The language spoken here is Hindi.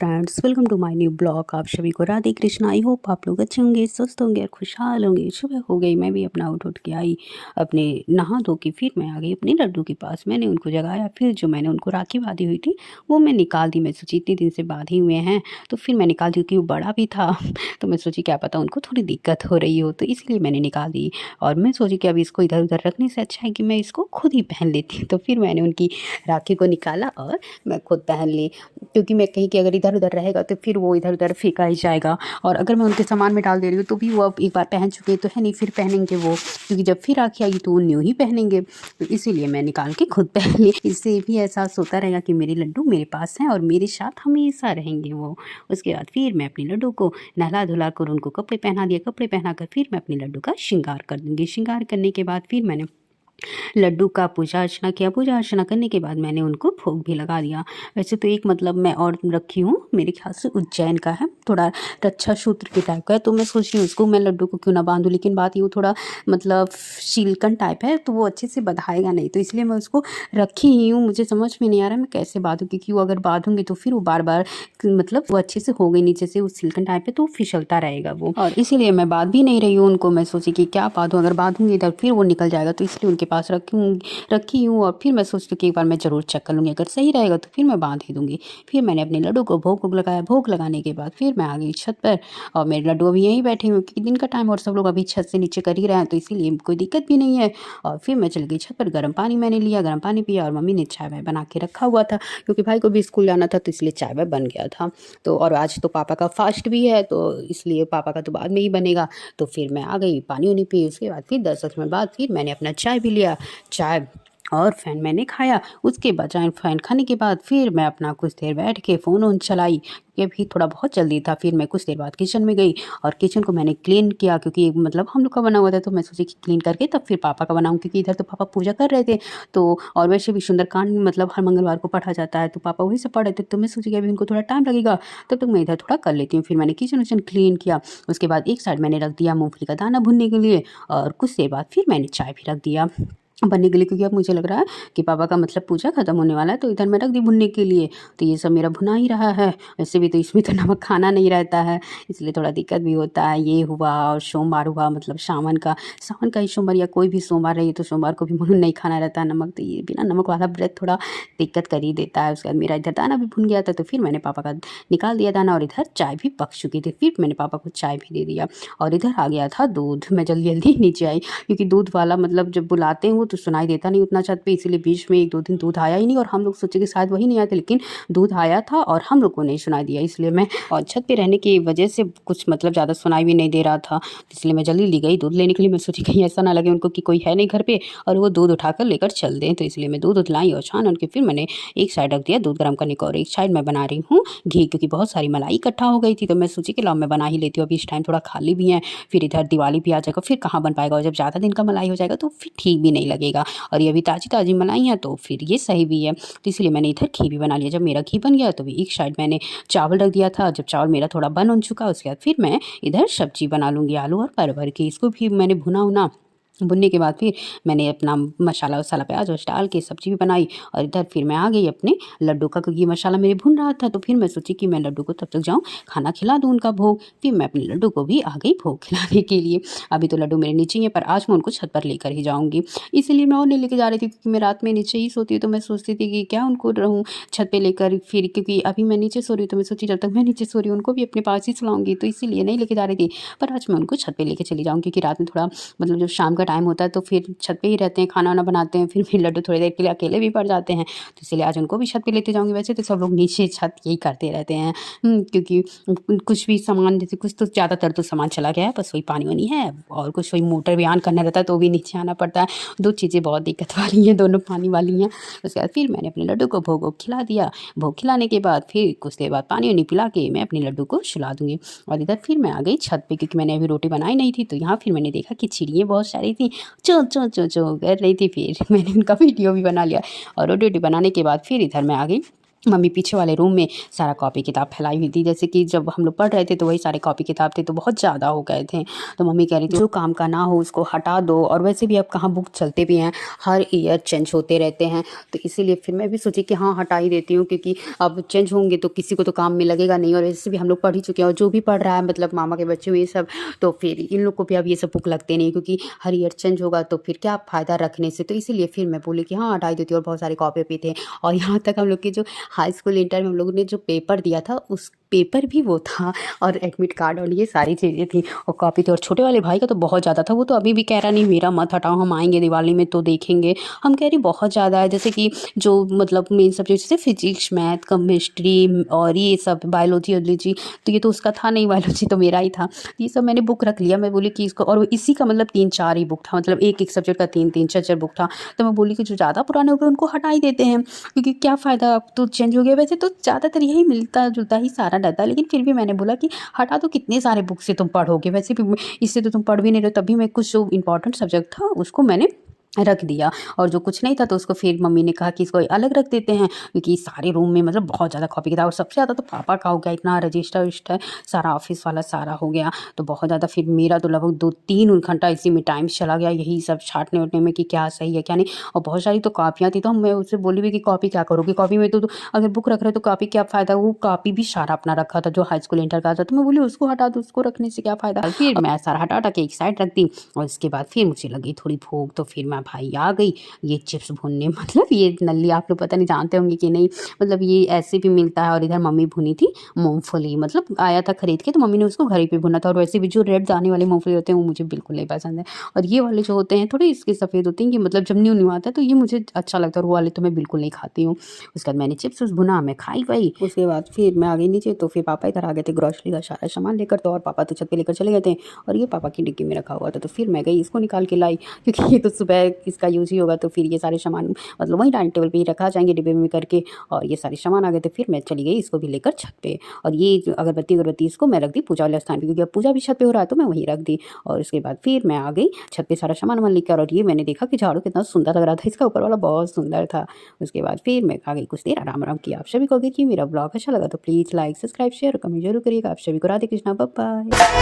Friends, welcome to my new blog. आप सभी को राधे कृष्ण। आई होप आप लोग अच्छे होंगे, स्वस्थ होंगे और खुशहाल होंगे। सुबह हो गई, मैं भी अपना उठ के आई, अपने नहा धो के फिर मैं आ गई अपने लड्डू के पास। मैंने उनको जगाया, फिर जो मैंने उनको राखी बांधी हुई थी वो मैं निकाल दी। मैं सोची इतने दिन से बांधे हुए हैं तो फिर मैं निकाल दी, क्योंकि वो बड़ा भी था तो मैं सोची क्या पता उनको थोड़ी दिक्कत हो रही हो, तो इसलिए मैंने निकाल दी। और मैं सोची कि अब इसको इधर उधर रखने से अच्छा है कि मैं इसको खुद ही पहन लेती। तो फिर मैंने उनकी राखी को निकाला और मैं खुद पहन ली, क्योंकि मैं कहीं कि अगर इधर उधर रहेगा तो फिर वो इधर उधर फेंका ही जाएगा। और अगर मैं उनके सामान में डाल दे रही हूँ तो भी वो अब एक बार पहन चुके हैं तो है नहीं, फिर पहनेंगे वो, क्योंकि जब फिर राखी आएगी तो वो न्यू ही पहनेंगे। तो इसीलिए मैं निकाल के खुद पहन ली। इससे भी एहसास होता रहेगा कि मेरे लड्डू मेरे पास हैं और मेरे साथ हमेशा रहेंगे वो। उसके बाद फिर मैं अपने लड्डू को नहला धुला कर उनको कपड़े पहना दिया। कपड़े पहना कर फिर मैं अपने लड्डू का श्रृंगार कर दूँगी। श्रृंगार करने के बाद फिर मैंने लड्डू का पूजा अर्चना किया। पूजा अर्चना करने के बाद मैंने उनको भोग भी लगा दिया। वैसे तो एक मतलब मैं और रखी हूँ, मेरे ख्याल से उज्जैन का है, थोड़ा रक्षा सूत्र के टाइप का है, तो मैं सोच रही हूँ उसको मैं लड्डू को क्यों ना बांधूँ। लेकिन बात ये वो थोड़ा मतलब सिल्कन टाइप है तो वो अच्छे से बंधाएगा नहीं, तो इसलिए मैं उसको रखी ही हूँ। मुझे समझ में नहीं आ रहा मैं कैसे बांधूँ, क्योंकि वो अगर बांधूँगी तो फिर वो बार बार मतलब वो अच्छे से हो गई नीचे से, वो सिल्कन टाइप है तो फिसलता रहेगा वो, और इसीलिए मैं बांध भी नहीं रही हूँ उनको। मैं सोची कि क्या बांधूँ, अगर बांधूँगी इधर फिर वो निकल जाएगा, तो इसलिए उनके पास रखी हूँ। और फिर मैं सोचती हूँ कि एक बार मैं ज़रूर चेक कर लूँगी, अगर सही रहेगा तो फिर मैं बांध ही दूँगी। फिर मैंने अपने लड्डू को भोग लगाया। भोग लगाने के बाद फिर मैं आ गई छत पर, और मेरे लड्डू अभी यहीं बैठे हुए, क्योंकि दिन का टाइम और सब लोग अभी छत से नीचे कर ही रहे हैं, तो इसीलिए कोई दिक्कत भी नहीं है। और फिर मैं चल गई छत पर, गर्म पानी मैंने लिया, गर्म पानी पिया, और मम्मी ने चाय वाय बना के रखा हुआ था, क्योंकि भाई को भी स्कूल जाना था तो इसलिए चाय वाय बन गया था। तो और आज तो पापा का फास्ट भी है, तो इसलिए पापा का तो बाद में ही बनेगा। तो फिर मैं आ गई, पानी उनी पी। उसके बाद फिर 10 मिनट बाद फिर मैंने अपना चाय भी लिया, चाय और फ़ैन मैंने खाया। उसके बाद चाय फ़ैन खाने के बाद फिर मैं अपना कुछ देर बैठ के फ़ोन वोन चलाई, क्योंकि अभी थोड़ा बहुत जल्दी था। फिर मैं कुछ देर बाद किचन में गई और किचन को मैंने क्लीन किया, क्योंकि मतलब हम लोग का बना हुआ था, तो मैं सोची कि क्लीन करके तब फिर पापा का बनाऊँ, क्योंकि इधर तो पापा पूजा कर रहे थे। तो और वैसे भी सुंदरकांड मतलब हर मंगलवार को पढ़ा जाता है, तो पापा वही से पढ़ रहे थे, तो मैं सोची कि अभी उनको थोड़ा टाइम लगेगा, तब तक मैं इधर थोड़ा कर लेती हूँ। फिर मैंने किचन विचन क्लीन किया। उसके बाद एक साइड मैंने रख दिया मूँगफली का दाना भुनने के लिए, और कुछ देर बाद फिर मैंने चाय भी रख दिया बनने के लिए, क्योंकि अब मुझे लग रहा है कि पापा का मतलब पूजा खत्म होने वाला है, तो इधर मैं रख दी भुनने के लिए। तो ये सब मेरा भुना ही रहा है। वैसे भी तो इसमें तो नमक खाना नहीं रहता है, इसलिए थोड़ा दिक्कत भी होता है। ये हुआ, और सोमवार हुआ, मतलब सावन का ही सोमवार या कोई भी सोमवार रही तो सोमवार को भी नहीं खाना रहता है नमक, तो ये बिना नमक वाला व्रत थोड़ा दिक्कत कर ही देता है। उसके बाद मेरा इधर दाना भी भुन गया था, तो फिर मैंने पापा का निकाल दिया दाना, और इधर चाय भी पक चुकी थी। फिर मैंने पापा को चाय भी दे दिया, और इधर आ गया था दूध। मैं जल्दी जल्दी नीचे आई, क्योंकि दूध वाला मतलब जब बुलाते हैं वो तो सुनाई देता नहीं उतना छत पे, इसीलिए बीच में 1-2 दिन दूध आया ही नहीं, और हम लोग सोचे कि शायद वही नहीं आया था, लेकिन दूध आया था और हम लोग को नहीं सुनाई दिया। इसलिए मैं, और छत पे रहने की वजह से कुछ मतलब ज़्यादा सुनाई भी नहीं दे रहा था, इसलिए मैं जल्दी ली गई दूध लेने के लिए। मैं सोची कहीं ऐसा ना लगे उनको कि कोई है नहीं घर पे और वो दूध उठाकर लेकर चल दें, तो इसलिए मैं दूध लाई और छान उनके फिर मैंने एक साइड रख दिया दूध गर्म करने को, और एक साइड मैं बना रही हूँ घी, क्योंकि बहुत सारी मलाई इकट्ठा हो गई थी, तो मैं सोची कि लाओ मैं बना ही लेती हूँ, अभी इस टाइम थोड़ा खाली भी है। फिर इधर दिवाली भी आ जाएगा, फिर कहाँ बन पाएगा, और जब ज़्यादा दिन का मलाई हो जाएगा तो फिर ठीक भी नहीं लगेगा। और ये अभी ताज़ी ताज़ी मलाई है तो फिर ये सही भी है, तो इसलिए मैंने इधर घी भी बना लिया। जब मेरा घी बन गया तो भी एक साइड मैंने चावल रख दिया था। जब चावल मेरा थोड़ा बन चुका उसके बाद फिर मैं इधर सब्जी बना लूँगी, आलू और परवर की। इसको भी मैंने भुना भुनने के बाद फिर मैंने अपना मसाला वसाला प्याज वस डाल के सब्जी भी बनाई, और इधर फिर मैं आ गई अपने लड्डू का, क्योंकि मसाला मेरे भुन रहा था। तो फिर मैं सोची कि मैं लड्डू को तब तक जाऊँ खाना खिला दूँ उनका भोग। फिर मैं अपने लड्डू को भी आ गई भोग खिलाने के लिए। अभी तो लड्डू मेरे नीचे ही है, पर आज मैं उनको छत पर लेकर ही जाऊँगी, इसीलिए मैं और नहीं लेके जा रही थी, क्योंकि मैं रात में नीचे ही सोती हूँ। तो मैं सोचती थी कि क्या उनको रहूँ छत पर लेकर फिर, क्योंकि अभी मैं नीचे सो रही हूँ, तो मैं सोची जब तक मैं नीचे सो रही हूँ उनको भी अपने पास ही सुलाऊँगी, तो इसीलिए नहीं लेके जा रही थी। पर आज मैं उनको छत पर लेके चली जाऊँगी, क्योंकि रात में थोड़ा मतलब जब शाम का टाइम होता है तो फिर छत पे ही रहते हैं, खाना वाना बनाते हैं, फिर लड्डू थोड़ी देर के लिए अकेले भी पड़ जाते हैं, तो इसलिए आज उनको भी छत पे लेते जाऊंगी। वैसे तो सब लोग नीचे छत यही करते रहते हैं, क्योंकि कुछ भी सामान जैसे कुछ तो ज़्यादातर तो सामान चला गया है, बस वही पानी वानी है, और कुछ वही मोटर भी ऑन करना रहता है तो भी नीचे आना पड़ता है। 2 चीज़ें बहुत दिक्कत वाली हैं, दोनों पानी वाली हैं। उसके बाद फिर मैंने अपने लड्डू को भोग खिला दिया। भोग खिलाने के बाद फिर कुछ देर बाद पानी वानी पिला के मैं अपने लड्डू को सुला दूँगी, और इधर फिर मैं आ गई छत पे, क्योंकि मैंने अभी रोटी बनाई नहीं थी। तो यहाँ फिर मैंने देखा कि चिड़ियाँ बहुत सारी थी, चो चो चो चो कर रही थी। फिर मैंने उनका वीडियो भी बना लिया, और रोटी वोटी बनाने के बाद फिर इधर मैं आ गई मम्मी पीछे वाले रूम में सारा कॉपी किताब फैलाई हुई थी। जैसे कि जब हम लोग पढ़ रहे थे तो वही सारे कॉपी किताब थे, तो बहुत ज़्यादा हो गए थे। तो मम्मी कह रही थी जो काम का ना हो उसको हटा दो, और वैसे भी अब कहाँ बुक चलते भी हैं, हर ईयर चेंज होते रहते हैं। तो इसीलिए फिर मैं भी सोची कि हाँ हटा ही देती हूँ, क्योंकि अब चेंज होंगे तो किसी को तो काम में लगेगा नहीं, और वैसे भी हम लोग पढ़ ही चुके हैं, और जो भी पढ़ रहा है मतलब मामा के बच्चे हुए ये सब, तो फिर इन लोग को भी अब ये सब बुक लगते नहीं, क्योंकि हर ईयर चेंज होगा तो फिर क्या फ़ायदा रखने से। तो इसीलिए फिर मैं बोली कि हाँ हटा ही देती हूँ। और बहुत सारे कॉपी भी थे, और यहाँ तक हम लोग के जो हाई स्कूल इंटर में हम लोगों ने जो पेपर दिया था उस पेपर भी वो था, और एडमिट कार्ड और ये सारी चीज़ें थी, और कॉपी थी। और छोटे वाले भाई का तो बहुत ज़्यादा था, वो तो अभी भी कह रहा नहीं मेरा मत हटाओ, हम आएंगे दिवाली में तो देखेंगे। हम कह रही बहुत ज़्यादा है, जैसे कि जो मतलब मेन सब्जेक्ट जैसे फिजिक्स, मैथ, केमिस्ट्री और ये सब बायोलॉजी वोलॉजी, तो ये तो उसका था नहीं, बायोलॉजी तो मेरा ही था। ये सब मैंने बुक रख लिया। मैं बोली कि इसको, और इसी का मतलब 3-4 ही बुक था, मतलब एक एक सब्जेक्ट का 3-3 4-4 बुक था। तो मैं बोली कि जो ज़्यादा पुराने हो गए उनको हटा ही देते हैं, क्योंकि क्या फ़ायदा, अब तो चेंज हो गया। वैसे तो ज़्यादातर यही मिलता जुलता ही सारा रहता है, लेकिन फिर भी मैंने बोला कि हटा दो, कितने सारे बुक से तुम पढ़ोगे, वैसे भी इससे तो तुम पढ़ भी नहीं रहे हो। तभी मैं कुछ जो इंपॉर्टेंट सब्जेक्ट था उसको मैंने रख दिया, और जो कुछ नहीं था तो उसको फिर मम्मी ने कहा कि इसको अलग रख देते हैं, क्योंकि सारे रूम में मतलब बहुत ज़्यादा कॉपी किताब, और सबसे ज़्यादा तो पापा का हो गया, इतना रजिस्टर वजिस्टर सारा ऑफिस वाला सारा हो गया, तो बहुत ज़्यादा फिर मेरा तो लगभग 2-3 घंटा इसी में टाइम चला गया, यही सब छाँटने वटने में कि क्या सही है क्या नहीं। और बहुत सारी तो कॉपियाँ थी, तो मैं उससे बोली भी कि कॉपी क्या करोगी, कॉपी में तो अगर बुक रख रहे हो तो कॉपी क्या फ़ायदा। वो कॉपी भी सारा अपना रखा था जो हाई स्कूल इंटर का था, तो मैं बोली उसको हटा दो, उसको रखने से क्या फ़ायदा। फिर मैं सारा हटा हटा के एक साइड रख दी, और इसके बाद फिर मुझे लगी थोड़ी भूख, तो फिर मैं भाई आ गई ये चिप्स भूनने। मतलब ये नल्ली आप लोग पता नहीं जानते होंगे कि नहीं, मतलब ये ऐसे भी मिलता है। और इधर मम्मी भुनी थी मूंगफली, मतलब आया था खरीद के, तो मम्मी ने उसको घर ही पे भुना था। और वैसे भी जो रेड दाने वाले मूंगफली होते हैं वो मुझे बिल्कुल नहीं पसंद है, और ये वाले जो होते हैं थोड़े इसके सफ़ेद होते हैं, ये मतलब जब न्यू न्यू आता है तो ये मुझे अच्छा लगता है, और वो वाले तो मैं बिल्कुल नहीं खाती हूँ। उसके बाद मैंने चिप्स उस भुना, मैं खाई पाई। उसके बाद फिर मैं आ गई नीचे, तो फिर पापा इधर आ गए थे ग्रॉसरी का सारा सामान लेकर, तो और पापा तो छत पे लेकर चले गए थे, और ये पापा की डिक्की में रखा हुआ था। तो फिर मैं गई इसको निकाल के लाई, क्योंकि ये तो सुबह इसका यूज़ ही होगा, तो फिर ये सारे सामान मतलब वहीं डाइनिंग टेबल पे ही रखा जाएंगे डिब्बे में करके। और ये सारे सामान आ गए थे, फिर मैं चली गई इसको भी लेकर छत पे। और ये जो अगरबत्ती इसको मैं रख दी पूजा वाले स्थान पे, क्योंकि अब पूजा भी छत पे हो रहा है, तो मैं वहीं रख दी। और उसके बाद फिर मैं आ गई छत पे सारा सामान वामान लेकर, और ये मैंने देखा कि झाड़ू कितना सुंदर लग रहा था, इसका ऊपर वाला बहुत सुंदर था। उसके बाद फिर मैं आ गई, कुछ देर आराम आराम किया। आप सभी को अगर कि मेरा ब्लॉग अच्छा लगा तो प्लीज़ लाइक सब्सक्राइब शेयर और कमेंट जरूर करिएगा। आप सभी को राधे कृष्णा, बाय बाय।